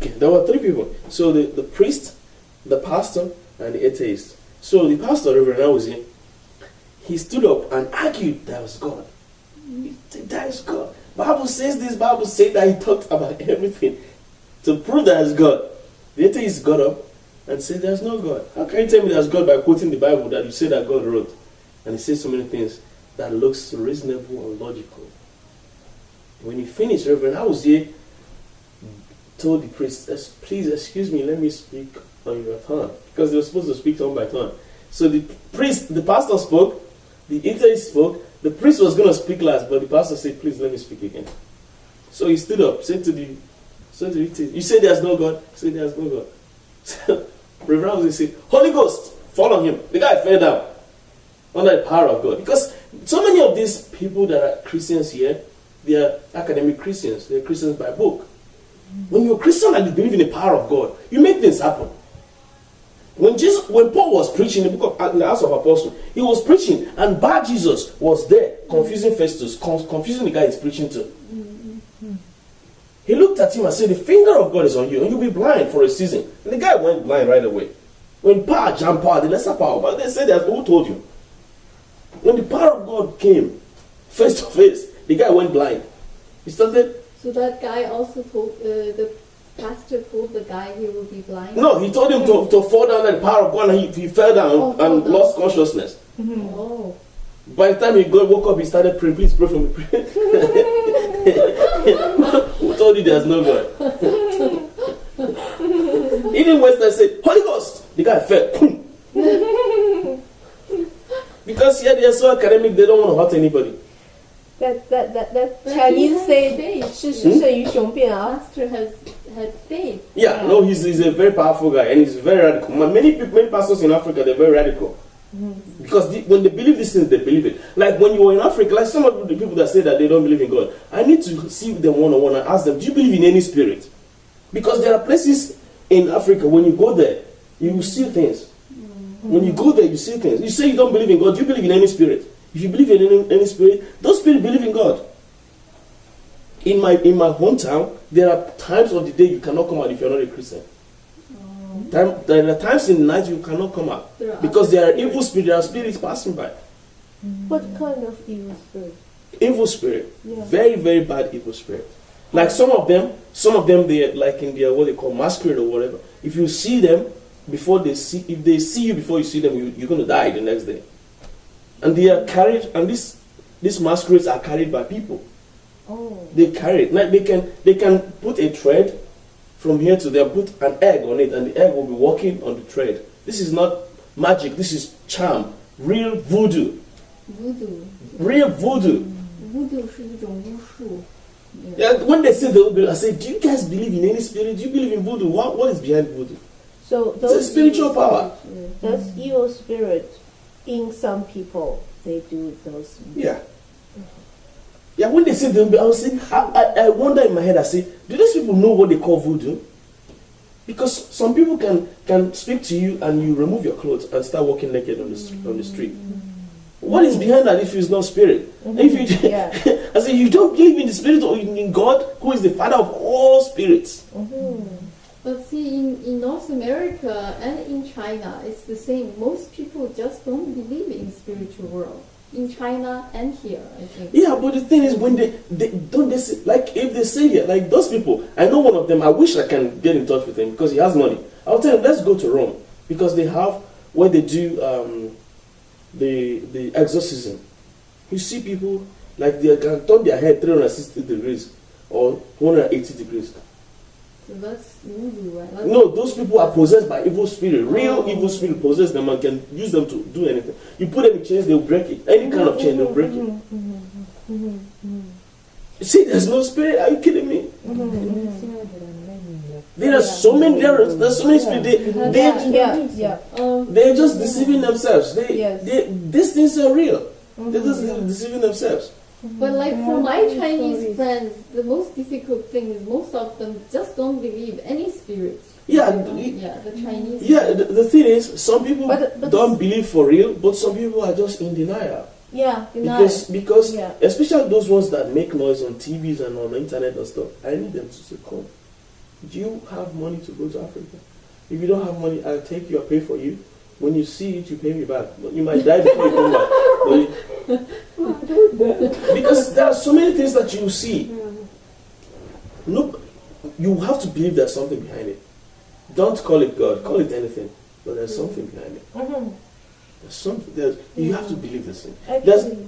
Okay, there were three people. So the priest, the pastor, and the atheist. So the pastor, Reverend Awuzie, he stood up and argued that was God. That is God. Bible says this, Bible says that. He talked about everything to prove that it's God. The atheist got up and said there's no God. How can you tell me there's God by quoting the Bible that you say that God wrote? And he says so many things that looks reasonable and logical. When he finished, Reverend Awuzie told the priest, please excuse me, let me speak on your turn. Because they were supposed to speak turn by turn. So the pastor spoke, the atheist spoke, the priest was going to speak last, but the pastor said, please let me speak again. So he stood up, said to the atheist, you say there's no God? He said there's no God. So Reverend Awuzie said, Holy Ghost, fall on him. The guy fell down under the power of God. Because so many of these people that are Christians here, they are academic Christians. They're Christians by book. When you're a Christian and you believe in the power of God, you make things happen. When Paul was preaching in the Acts of Apostles, he was preaching and Bar Jesus was there, confusing Festus, confusing the guy he's preaching to. He looked at him and said, the finger of God is on you and you'll be blind for a season. And the guy went blind right away. When power jumped power, the lesser power, but they said, who told you? When the power of God came face to face, the guy went blind. He started. So that guy also told, the pastor told the guy he will be blind? No, he told him to fall down at the power of God, and he fell down and lost consciousness. Mm-hmm. Oh. By the time woke up, he started praying, please pray for me. Who told you there's no God? Even Western said, Holy Ghost! The guy fell. Because here they are so academic, they don't want to hurt anybody. That Chinese say 是胜于雄辩啊. Pastor has faith. Yeah, no, he's a very powerful guy and he's very radical. Many pastors in Africa, they're very radical. Mm-hmm. Because when they believe these things, they believe it. Like when you were in Africa, like some of the people that say that they don't believe in God, I need to see them one-on-one and ask them, do you believe in any spirit? Because there are places in Africa, when you go there, you will see things. Mm-hmm. When you go there, you see things. You say you don't believe in God, do you believe in any spirit? If you believe in any spirit, those spirits believe in God. In my hometown, there are times of the day you cannot come out if you're not a Christian. There are times in the night you cannot come out because there are evil spirits. There are spirits passing by. What kind of evil spirit? Evil spirit, yeah. Very very bad evil spirit. Like some of them, they like in their what they call masquerade or whatever. If you see them if they see you before you see them, you're going to die the next day. And they are carried, and these masquerades are carried by people. Oh. They carry it. Like they can put a thread from here to there, put an egg on it, and the egg will be walking on the thread. This is not magic. This is charm. Real voodoo. Real voodoo. Voodoo 是一种巫术. Yeah, when they say I say, do you guys believe in any spirit? Do you believe in voodoo? What is behind voodoo? So it's a spiritual power. Those evil spirits, in some people, they do those. Yeah. Yeah, when they say I was saying, I wonder in my head, I say, do these people know what they call voodoo? Because some people can speak to you and you remove your clothes and start walking naked on the street. What is behind that if it's not spirit? Mm-hmm. If you, I say, you don't believe in the spirit or in God, who is the father of all spirits. Mm-hmm. But see, in North America and in China, it's the same. Most people just don't believe in spiritual world. In China and here, I think. Yeah, but the thing is, when they say, like if they say here, like those people, I know one of them, I wish I can get in touch with him because he has money. I'll tell him, let's go to Rome because they have where they do the exorcism. You see people like they can turn their head 360 degrees or 180 degrees. So that's voodoo, right? No, those people are possessed by evil spirit. Real evil spirit possess them and can use them to do anything. You put them in chains, they'll break it. Any kind of chain, they'll break it. You see, there's no spirit. Are you kidding me? There are so many. There's so many spirits. They're just deceiving themselves. These things are real. They're just deceiving themselves. But like for my Chinese friends, the most difficult thing is most of them just don't believe any spirits. Yeah, the Chinese. Yeah, the thing is, some people don't believe for real, but some people are just in denial. Yeah, because especially those ones that make noise on TVs and on the internet and stuff. I need them to come. Do you have money to go to Africa? If you don't have money, I'll take you, I'll pay for you. When you see it, you pay me back. But you might die before you come back. Because there are so many things that you see. Look, you have to believe there's something behind it. Don't call it God, call it anything. But there's something behind it. Mhm. There's something. You have to believe this thing. Actually,